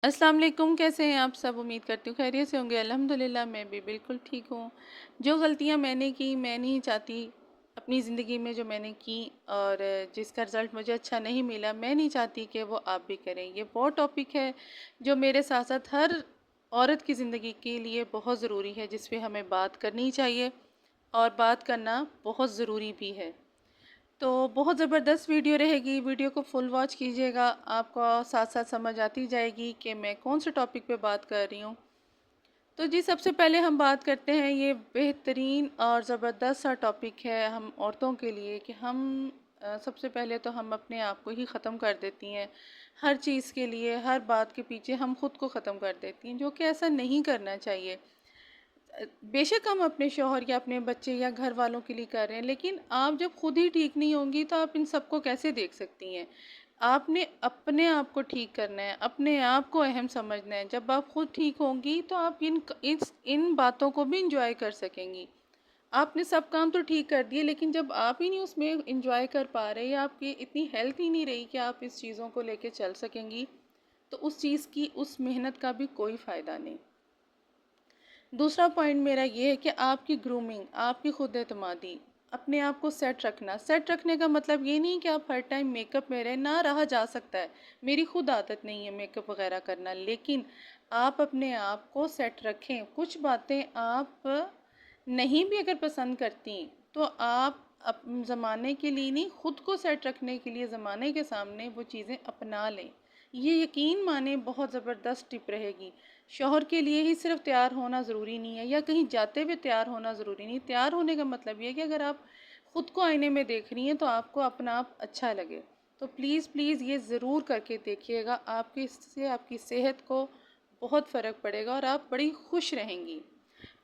अस्सलाम वालेकुम। कैसे हैं आप सब? उम्मीद करती हूँ खैरियत से होंगे। अल्हम्दुलिल्लाह मैं भी बिल्कुल ठीक हूँ। जो गलतियाँ मैंने की मैं नहीं चाहती अपनी ज़िंदगी में जो मैंने की, और जिसका रिज़ल्ट मुझे अच्छा नहीं मिला, मैं नहीं चाहती कि वो आप भी करें। ये वो टॉपिक है जो मेरे साथ साथ हर औरत की ज़िंदगी के लिए बहुत ज़रूरी है, जिस पे हमें बात करनी चाहिए और बात करना बहुत ज़रूरी भी है। तो बहुत ज़बरदस्त वीडियो रहेगी, वीडियो को फुल वॉच कीजिएगा, आपको साथ साथ समझ आती जाएगी कि मैं कौन से टॉपिक पे बात कर रही हूँ। तो जी, सबसे पहले हम बात करते हैं, ये बेहतरीन और ज़बरदस्त सा टॉपिक है हम औरतों के लिए कि हम सबसे पहले तो हम अपने आप को ही ख़त्म कर देती हैं। हर चीज़ के लिए, हर बात के पीछे हम खुद को ख़त्म कर देती हैं, जो कि ऐसा नहीं करना चाहिए। बेशक हम अपने शौहर या अपने बच्चे या घर वालों के लिए कर रहे हैं, लेकिन आप जब खुद ही ठीक नहीं होंगी तो आप इन सबको कैसे देख सकती हैं? आपने अपने आप को ठीक करना है, अपने आप को अहम समझना है। जब आप खुद ठीक होंगी तो आप इन बातों को भी इंजॉय कर सकेंगी। आपने सब काम तो ठीक कर दिए, लेकिन जब आप ही नहीं उसमें इंजॉय कर पा रहे या आपकी इतनी हेल्थ ही नहीं रही कि आप इस चीज़ों को लेके चल सकेंगी, तो उस चीज़ की, उस मेहनत का भी कोई फ़ायदा नहीं। दूसरा पॉइंट मेरा ये है कि आपकी ग्रूमिंग, आपकी खुद एतमादी, अपने आप को सेट रखना। सेट रखने का मतलब ये नहीं कि आप हर टाइम मेकअप में रहें, ना रहा जा सकता है। मेरी खुद आदत नहीं है मेकअप वगैरह करना, लेकिन आप अपने आप को सेट रखें। कुछ बातें आप नहीं भी अगर पसंद करती, तो आप ज़माने के लिए नहीं, खुद को सेट रखने के लिए ज़माने के सामने वो चीज़ें अपना लें। ये यकीन माने बहुत ज़बरदस्त टिप रहेगी। शौहर के लिए ही सिर्फ तैयार होना ज़रूरी नहीं है, या कहीं जाते हुए तैयार होना ज़रूरी नहीं। तैयार होने का मतलब ये है कि अगर आप खुद को आईने में देख रही हैं तो आपको अपना आप अच्छा लगे। तो प्लीज़ प्लीज़ ये ज़रूर करके देखिएगा, आपकी इससे आपकी सेहत को बहुत फ़र्क पड़ेगा और आप बड़ी खुश रहेंगी।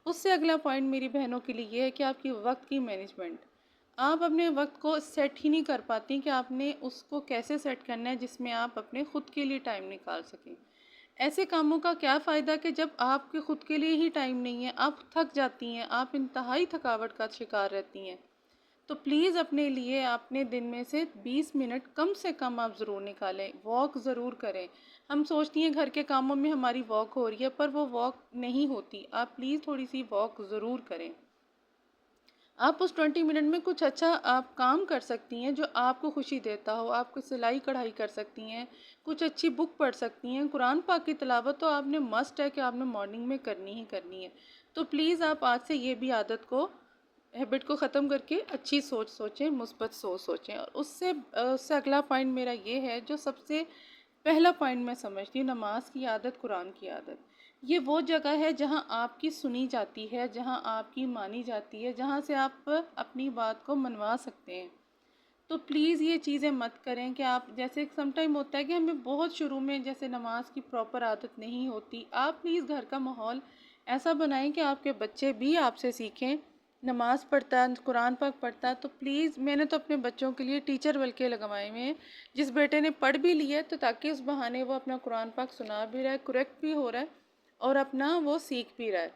उससे अगला पॉइंट मेरी बहनों के लिए ये है कि आपकी वक्त की मैनेजमेंट। आप अपने वक्त को सेट ही नहीं कर पाती कि आपने उसको कैसे सेट करना है जिसमें आप अपने खुद के लिए टाइम निकाल सकें। ऐसे कामों का क्या फ़ायदा कि जब आपके खुद के लिए ही टाइम नहीं है, आप थक जाती हैं, आप इंतहाई थकावट का शिकार रहती हैं। तो प्लीज़ अपने लिए अपने दिन में से 20 मिनट कम से कम आप ज़रूर निकालें, वॉक ज़रूर करें। हम सोचती हैं घर के कामों में हमारी वॉक हो रही है, पर वो वॉक नहीं होती। आप प्लीज़ थोड़ी सी वॉक ज़रूर करें। आप उस 20 मिनट में कुछ अच्छा आप काम कर सकती हैं जो आपको खुशी देता हो। आप कुछ सिलाई कढ़ाई कर सकती हैं, कुछ अच्छी बुक पढ़ सकती हैं। कुरान पाक की तिलावत तो आपने मस्ट है कि आपने मॉर्निंग में करनी ही करनी है। तो प्लीज़ आप आज से ये भी आदत को, हैबिट को ख़त्म करके अच्छी सोच सोचें, मुस्बत सोच सोचें। और उससे अगला पॉइंट मेरा ये है, जो सबसे पहला पॉइंट मैं समझती हूँ, नमाज की आदत, कुरान की आदत। ये वो जगह है जहाँ आपकी सुनी जाती है, जहाँ आपकी मानी जाती है, जहाँ से आप अपनी बात को मनवा सकते हैं। तो प्लीज़ ये चीज़ें मत करें कि आप, जैसे सम टाइम होता है कि हमें बहुत शुरू में जैसे नमाज की प्रॉपर आदत नहीं होती, आप प्लीज़ घर का माहौल ऐसा बनाएं कि आपके बच्चे भी आपसे सीखें। नमाज पढ़ता है, कुरान पाक पढ़ता है, तो प्लीज़, मैंने तो अपने बच्चों के लिए टीचर बल्कि लगवाए हुए हैं। जिस बेटे ने पढ़ भी लिया है तो ताकि उस बहाने वो अपना कुरान पाक सुना भी रहा है, करेक्ट भी हो रहा है, और अपना वो सीख भी रहा है।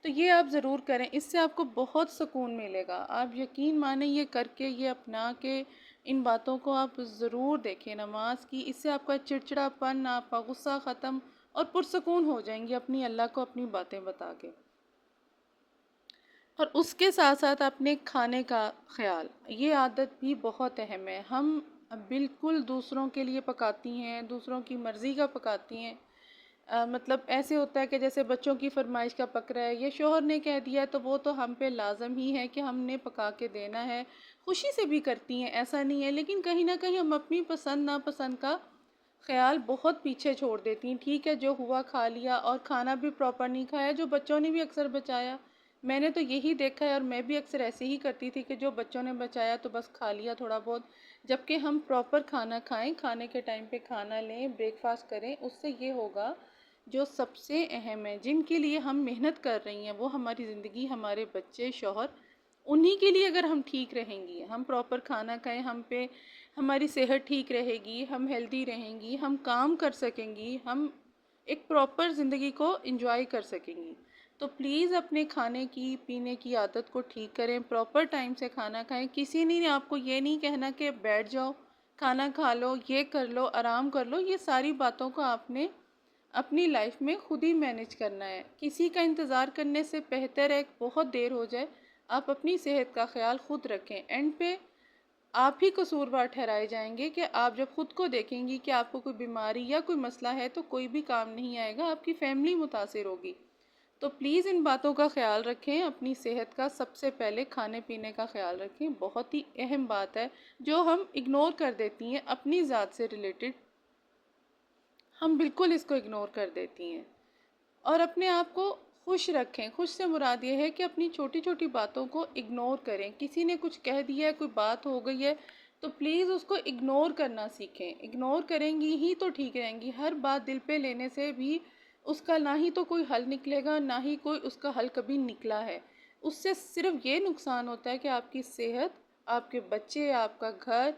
तो ये आप ज़रूर करें, इससे आपको बहुत सुकून मिलेगा। आप यकीन माने, ये करके, ये अपना के इन बातों को आप ज़रूर देखें नमाज की। इससे आपका चिड़चिड़ापन, आपका गुस्सा ख़त्म, और पुरसकून हो जाएंगी अपनी अल्लाह को अपनी बातें बता के। और उसके साथ साथ अपने खाने का ख्याल, ये आदत भी बहुत अहम है। हम बिल्कुल दूसरों के लिए पकाती हैं, दूसरों की मर्ज़ी का पकाती हैं। मतलब ऐसे होता है कि जैसे बच्चों की फरमाइश का पक रहा है, ये शोहर ने कह दिया है, तो वो तो हम पे लाजम ही है कि हमने पका के देना है। खुशी से भी करती हैं, ऐसा नहीं है, लेकिन कहीं ना कहीं हम अपनी पसंद नापसंद का ख्याल बहुत पीछे छोड़ देती हैं। ठीक है, जो हुआ खा लिया, और खाना भी प्रॉपर नहीं खाया, जो बच्चों ने भी अक्सर बचाया। मैंने तो यही देखा है, और मैं भी अक्सर ऐसे ही करती थी कि जो बच्चों ने बचाया तो बस खा लिया थोड़ा बहुत। जबकि हम प्रॉपर खाना खाएं, खाने के टाइम पे खाना लें, ब्रेकफास्ट करें। उससे ये होगा, जो सबसे अहम है, जिनके लिए हम मेहनत कर रही हैं, वो हमारी ज़िंदगी, हमारे बच्चे, शौहर, उन्हीं के लिए अगर हम ठीक रहेंगी, हम प्रॉपर खाना खाएं, हम पे हमारी सेहत ठीक रहेगी, हम हेल्दी रहेंगी, हम काम कर सकेंगी, हम एक प्रॉपर ज़िंदगी को एंजॉय कर सकेंगी। तो प्लीज़ अपने खाने की, पीने की आदत को ठीक करें, प्रॉपर टाइम से खाना खाएं। किसी ने आपको ये नहीं कहना कि बैठ जाओ, खाना खा लो, ये कर लो, आराम कर लो। ये सारी बातों को आपने اپنی لائف میں خود ہی مینج کرنا ہے. کسی کا انتظار کرنے سے بہتر ہے بہت دیر ہو جائے آپ اپنی صحت کا خیال خود رکھیں. اینڈ پہ آپ ہی قصوروار ٹھہرائے جائیں گے کہ آپ جب خود کو دیکھیں گی کہ آپ کو کوئی بیماری یا کوئی مسئلہ ہے تو کوئی بھی کام نہیں آئے گا، آپ کی فیملی متاثر ہوگی. تو پلیز ان باتوں کا خیال رکھیں. اپنی صحت کا سب سے پہلے کھانے پینے کا خیال رکھیں. بہت ہی اہم بات ہے جو ہم اگنور کر دیتی ہیں اپنی ذات سے ریلیٹڈ، ہم بالکل اس کو اگنور کر دیتی ہیں. اور اپنے آپ کو خوش رکھیں. خوش سے مراد یہ ہے کہ اپنی چھوٹی چھوٹی باتوں کو اگنور کریں. کسی نے کچھ کہہ دیا ہے، کوئی بات ہو گئی ہے تو پلیز اس کو اگنور کرنا سیکھیں. اگنور کریں گی ہی تو ٹھیک رہیں گی. ہر بات دل پہ لینے سے بھی اس کا نہ ہی تو کوئی حل نکلے گا، نہ ہی کوئی اس کا حل کبھی نکلا ہے. اس سے صرف یہ نقصان ہوتا ہے کہ آپ کی صحت، آپ کے بچے، آپ کا گھر،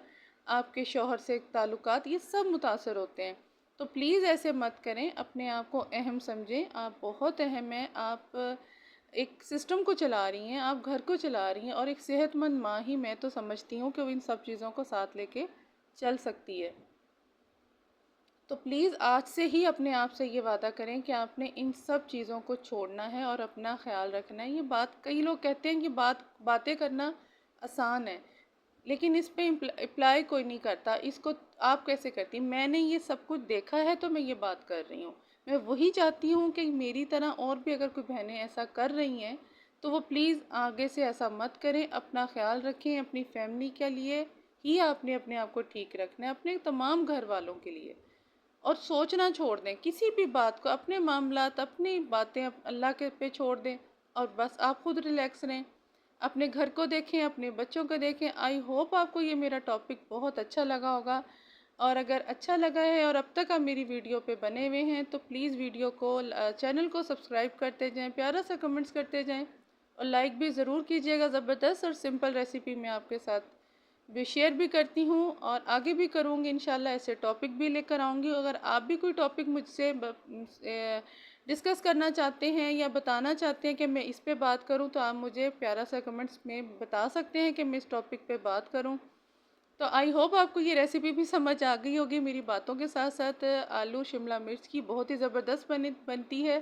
آپ کے شوہر سے تعلقات، یہ سب متاثر ہوتے ہیں. تو پلیز ایسے مت کریں. اپنے آپ کو اہم سمجھیں. آپ بہت اہم ہیں. آپ ایک سسٹم کو چلا رہی ہیں، آپ گھر کو چلا رہی ہیں، اور ایک صحت مند ماں ہی میں تو سمجھتی ہوں کہ وہ ان سب چیزوں کو ساتھ لے کے چل سکتی ہے. تو پلیز آج سے ہی اپنے آپ سے یہ وعدہ کریں کہ آپ نے ان سب چیزوں کو چھوڑنا ہے اور اپنا خیال رکھنا ہے. یہ بات کئی لوگ کہتے ہیں کہ باتیں کرنا آسان ہے، لیکن اس پہ اپلائی کوئی نہیں کرتا. اس کو آپ کیسے کرتی ہیں؟ میں نے یہ سب کچھ دیکھا ہے تو میں یہ بات کر رہی ہوں. میں وہی چاہتی ہوں کہ میری طرح اور بھی اگر کوئی بہنیں ایسا کر رہی ہیں تو وہ پلیز آگے سے ایسا مت کریں. اپنا خیال رکھیں. اپنی فیملی کے لیے ہی آپ نے اپنے آپ کو ٹھیک رکھنا ہے، اپنے تمام گھر والوں کے لیے. اور سوچنا چھوڑ دیں کسی بھی بات کو. اپنے معاملات، اپنی باتیں اللہ کے پہ چھوڑ دیں اور بس آپ خود ریلیکس رہیں. اپنے گھر کو دیکھیں، اپنے بچوں کو دیکھیں. آئی ہوپ آپ کو یہ میرا ٹاپک بہت اچھا لگا ہوگا. اور اگر اچھا لگا ہے اور اب تک آپ میری ویڈیو پہ بنے ہوئے ہیں تو پلیز ویڈیو کو، چینل کو سبسکرائب کرتے جائیں، پیارا سا کمنٹس کرتے جائیں، اور لائک بھی ضرور کیجیے گا. زبردست اور سمپل ریسیپی میں آپ کے ساتھ بھی شیئر بھی کرتی ہوں اور آگے بھی کروں گی انشاءاللہ. ایسے ٹاپک بھی لے کر آؤں گی. اگر آپ بھی کوئی ٹاپک مجھ سے ڈسکس کرنا چاہتے ہیں یا بتانا چاہتے ہیں کہ میں اس پہ بات کروں تو آپ مجھے پیارا سا کمنٹس میں بتا سکتے ہیں کہ میں اس ٹاپک پہ بات کروں. تو آئی ہوپ آپ کو یہ ریسیپی بھی سمجھ آ گئی ہوگی. میری باتوں کے ساتھ ساتھ آلو شملہ مرچ کی بہت ہی زبردست بنتی ہے.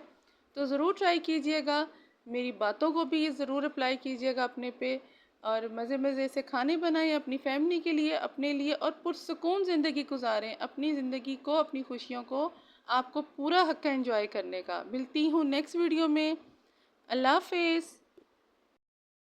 تو ضرور ٹرائی کیجئے گا. میری باتوں کو بھی ضرور اپلائی کیجئے گا اپنے پہ، اور مزے مزے سے کھانے بنائیں اپنی فیملی کے لیے، اپنے لیے، اور پرسکون زندگی گزاریں. اپنی زندگی کو، اپنی خوشیوں کو آپ کو پورا حق ہے انجوائے کرنے کا. ملتی ہوں نیکسٹ ویڈیو میں. اللہ حافظ.